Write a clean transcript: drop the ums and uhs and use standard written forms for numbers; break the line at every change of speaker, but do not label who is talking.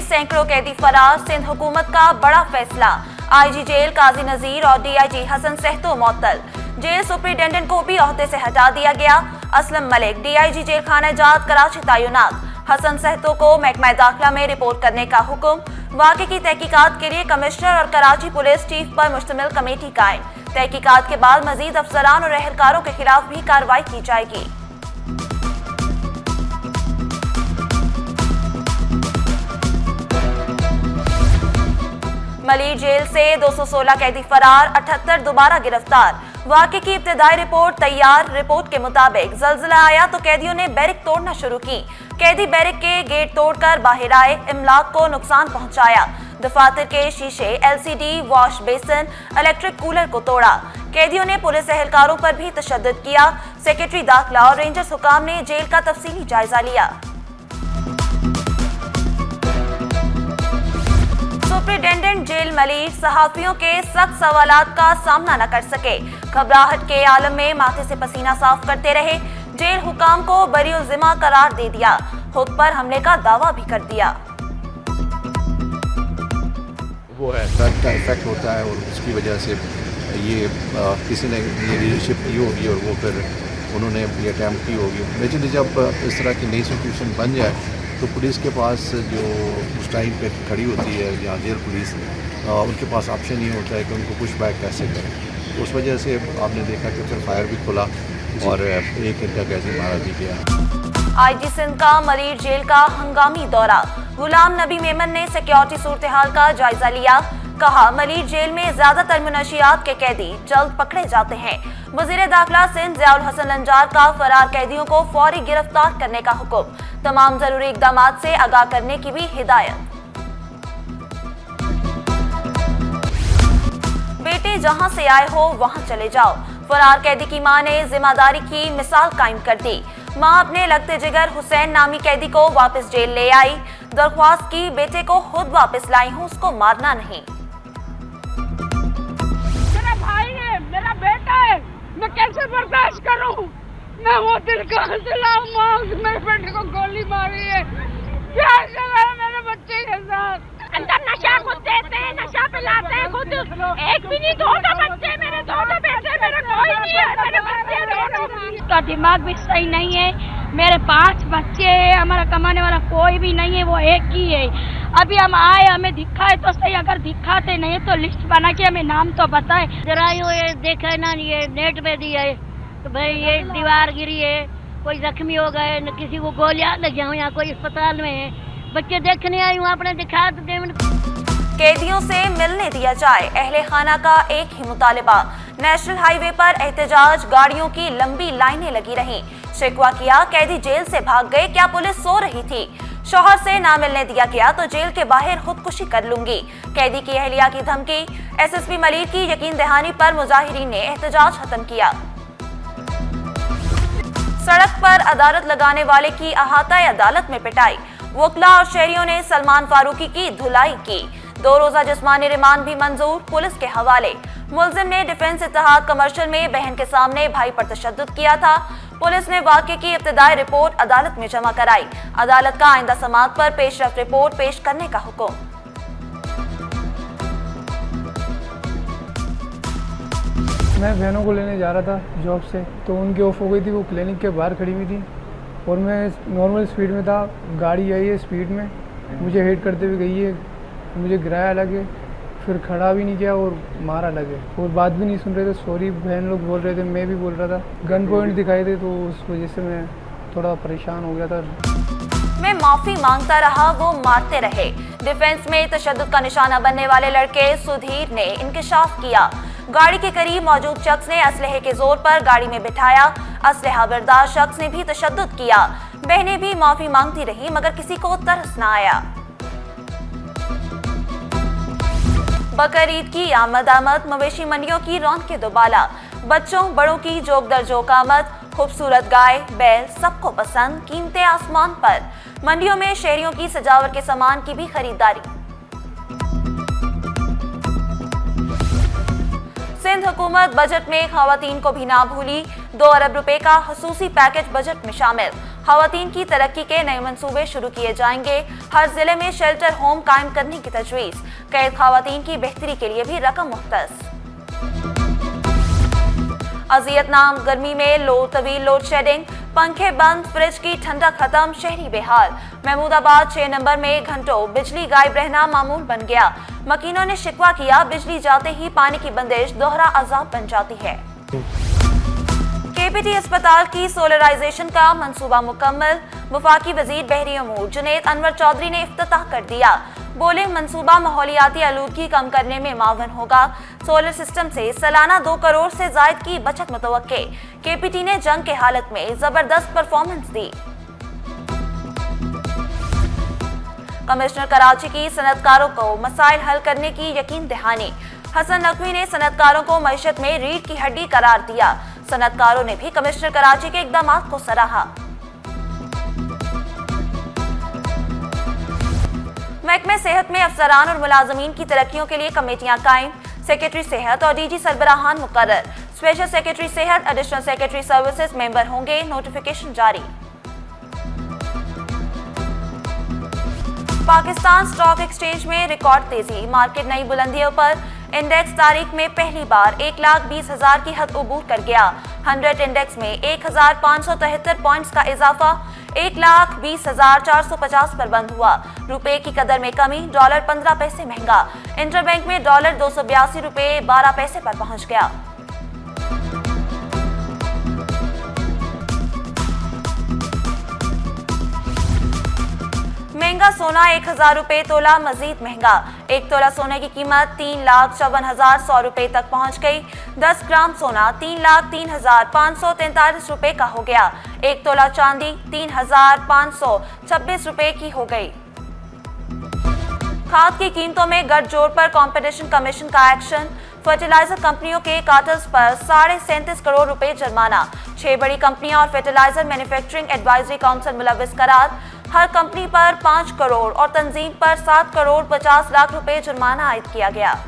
सैकड़ों कैदी फरार, सिंध हुकूमत का बड़ा फैसला। आईजी जेल काजी नजीर और डीआईजी हसन सहतो मुअत्तल। जेल सुपरिटेंडेंट को भी ओहदे से हटा दिया गया। असलम मलिक डीआईजी जेल खाना जात कराची तैनात। हसन सहतो को महकमा दाखिला में रिपोर्ट करने का हुक्म। वाक़े की तहकीकात के लिए कमिश्नर और कराची पुलिस चीफ पर मुश्तमिल कमेटी कायम। तहकीकात के बाद मजीद अफसरान और अहलकारों के खिलाफ भी कार्रवाई की जाएगी। मलिर जेल से 216 कैदी फरार, 78 दोबारा गिरफ्तार। वाक़े की इब्तिदाई रिपोर्ट तैयार। रिपोर्ट के मुताबिक जल्जला आया तो कैदियों ने बैरिक तोड़ना शुरू की। कैदी बैरिक के गेट तोड़कर बाहर आए, इमलाक को नुकसान पहुंचाया। दफातर के शीशे, LCD, wash basin, electric cooler को तोड़ा। कैदियों ने पुलिस एहलकारों पर भी तशद्दुद किया। सेक्रेटरी दाखिला और रेंजर्स हुकाम ने जेल का तफसीली जायजा लिया। सुपरिटेंडेंट जेल मलिर सहाफियों के सख्त सवालात का सामना न कर सके। घबराहट के आलम में माथे से पसीना साफ करते रहे। जेल हुकाम को बरीउल जिम्मा करार दे दिया। खुद पर हमले का दावा भी कर दिया।
वो है ड्रग का इफेक्ट होता है और उसकी वजह से ये किसी ने ये लीडरशिप की होगी और वो फिर उन्होंने ये अटैम्प्ट की होगी। लेकिन जब इस तरह की नई सिचुएशन बन जाए तो पुलिस के पास जो उस टाइम पे खड़ी होती है या जेल पुलिस, उनके पास ऑप्शन ये होता है कि उनको पुश बैक कैसे करें। उस वजह से आपने देखा कि फिर फायर भी खुला और एक घंटा कैसे मारा भी गया।
आईजी सिंध का मलिर जेल का हंगामी दौरा। गुलाम नबी मेमन ने सिक्योरिटी सूरत हाल का जायजा लिया। कहा, मलिर जेल में ज्यादातर मुनशियात के कैदी जल्द पकड़े जाते हैं। वजीर दाखिला सिंध ज़ियाउल हसन लंजार का फरार कैदियों को फौरी गिरफ्तार करने का हुक्म। तमाम जरूरी इकदाम से आगाह करने की भी हिदायत। बेटे जहां से आए हो वहां चले जाओ। फरार कैदी की मां ने जिम्मेदारी की मिसाल कायम कर दी। मां अपने लगते जिगर हुसैन नामी कैदी को वापस जेल ले आई। दरख्वास्त की, बेटे को खुद वापस लाई हूं, उसको मारना नहीं।
मेरा भाई है, मेरा बेटा है, मैं कैसे बर्दाश्त करूं? मैं वो दिल कहां से लाऊं? मां मेरे बेटे को गोली मारी है। क्या चला है मेरे बच्चे के साथ? अंदर नशा खुद देते हैं, नशा पिलाते हैं खुद। एक भी नहीं, दो बच्चे मेरे, दो बेटे मेरे, कोई नहीं है, मेरे बच्चे दोनों। तो दिमाग भी सही नहीं है। मेरे 5 बच्चे हैं, हमारा कमाने वाला कोई भी नहीं है, वो एक ही है। अभी हम आए, हमें दिखाए तो सही, अगर दिखाते नहीं तो लिस्ट बना के हमें नाम तो बताए।
जरा ये देखा ना, ये नेट पे दिया है तो भाई ये दीवार गिरी है, कोई जख्मी हो गए, न किसी को गोलियां लग जाऊँ या कोई अस्पताल में है। बच्चे देखने आई हूँ, आपने दिखा तो दे।
कैदियों से मिलने दिया जाए, अहले खाना का एक ही मुतालिबा। नेशनल हाईवे पर एहतजाज, गाड़ियों की लंबी लाइनें लगी रहीं। शिकवा किया, कैदी जेल से भाग गए, क्या पुलिस सो रही थी? शौहर से ना मिलने दिया गया तो जेल के बाहर खुदकुशी कर लूंगी। कैदी की अहलिया की धमकी। एसएसपी मलिर की यकीन दहानी पर मुजाहिरीन ने एहतजाज खत्म किया। सड़क पर अदालत लगाने वाले की अहाता अदालत में पिटाई। वकला और शहरियों ने सलमान फारूकी की धुलाई की। 2 रोजा जिस्मानी रिमांड भी मंजूर, पुलिस के हवाले। मुलजिम ने डिफेंस इत्तेहाद कमर्शियल में बहन के सामने भाई पर तशद्दुद किया था। पुलिस ने वाक़े की इब्तिदाई रिपोर्ट अदालत में जमा कराई। अदालत का आइंदा समाअत पर पेशरफ्त रिपोर्ट पेश करने का हुक्म।
मैं बहनों को लेने जा रहा था जॉब से, तो उनकी ऑफ हो गई थी, वो क्लिनिक के बाहर खड़ी हुई थी और मैं नॉर्मल स्पीड में था। गाड़ी आई है स्पीड में, मुझे हिट करते हुए गई है, मुझे गिराया लगे, फिर खड़ा भी नहीं किया और मारा लगे और बात भी नहीं सुन रहे थे। सॉरी बहन लोग बोल रहे थे, मैं भी बोल रहा था। गन पॉइंट दिखाए थे तो उस वजह से मैं थोड़ा परेशान हो गया था।
मैं माफी मांगता रहा, वो मारते रहे। डिफेंस में तशद्दुद का निशाना बनने वाले लड़के सुधीर ने इंकशाफ किया। गाड़ी के करीब मौजूद शख्स ने असलहे के जोर पर गाड़ी में बिठाया। असलहा बरदार शख्स ने भी तशद्दुद किया। बहनें भी माफी मांगती रही मगर किसी को तरस न आया। बकर ईद की आमद मवेशी मंडियों की रौनकें दोबाला। बच्चों बड़ों की जोक दर जोक आमद। खूबसूरत गाय बैल सबको पसंद, कीमतें आसमान पर। मंडियों में शहरियों की सजावट के सामान की भी खरीदारी। सिंध हुकूमत बजट में खवातीन को भी ना भूली। 2 अरब रुपए का खसूसी पैकेज बजट में शामिल। खवातीन की तरक्की के नए मंसूबे शुरू किए जाएंगे। हर जिले में शेल्टर होम कायम करने की तजवीज़। कैद खवातीन की बेहतरी के लिए भी रकम मुख्तस। अजियतनाक गर्मी में तवील लोड शेडिंग, पंखे बंद, फ्रिज की ठंडक खत्म, शहरी बेहाल। महमूदाबाद 6 नंबर में घंटों बिजली गायब रहना मामूल बन गया। मकीनों ने शिकवा किया, बिजली जाते ही पानी की बंदिश दोहरा अजाब बन जाती है। केपीटी अस्पताल की सोलराइजेशन का मंसूबा मुकम्मल। वफाकी वजीर बहरी उमूर जुनैद अनवर चौधरी ने इफ्तिताह कर दिया। बोले मंसूबा माहौलियाती आलूदगी कम करने में मावन होगा। सोलर सिस्टम से सालाना 2 करोड़ से जायद की बचत मुतवक्के। केपीटी ने जंग के हालत में जबरदस्त परफॉर्मेंस दी। कमिश्नर कराची की सनतकारों को मसाइल हल करने की यकीन दहानी। हसन नकवी ने सनतकारों को मईशत में रीढ़ की हड्डी करार दिया। सनतकारों ने भी कमिश्नर कराची के इकदामात को सराहा। महकमे सेहत में अफसरान और मुलाजमीन की तरक्कियों के लिए कमेटियां कायम। सेक्रेटरी सेहत और डीजी सरबराहान मुकर्रर। स्पेशल सेक्रेटरी सेहत, एडिशनल सेक्रेटरी सर्विसेज मेंबर होंगे। नोटिफिकेशन जारी। पाकिस्तान स्टॉक एक्सचेंज में रिकॉर्ड तेजी, मार्केट नई बुलंदियों पर। इंडेक्स तारीख में पहली बार 1,20,000 की हद अबूर कर गया। 100 इंडेक्स में 1,573 पॉइंट्स का इजाफा 1,20,450 पर बंद हुआ। रुपए की कदर में कमी, डॉलर 15 पैसे महंगा। इंटरबैंक में डॉलर 282 रुपए 12 पैसे पर पहुंच गया। महंगा सोना 1,000 रुपए तोला मजीद महंगा। 1 तोला सोने की कीमत 3,54,100 रुपए तक पहुंच गई। 10 ग्राम सोना 3,03,543 रुपए का हो गया। 1 तोला चांदी 3,526 रुपए की हो गई। खाद की कीमतों में गठजोड़ पर कंपटीशन कमीशन का एक्शन। फर्टिलाइजर कंपनियों के कार्टल्स पर 37.5 करोड़ रुपए जुर्माना। 6 बड़ी कंपनियां और फर्टिलाइजर मैन्युफैक्चरिंग एडवाइजरी काउंसिल मुलविस करार। हर कंपनी पर 5 करोड़ और तंजीम पर 7 करोड़ 50 लाख रुपए जुर्माना आयद किया गया।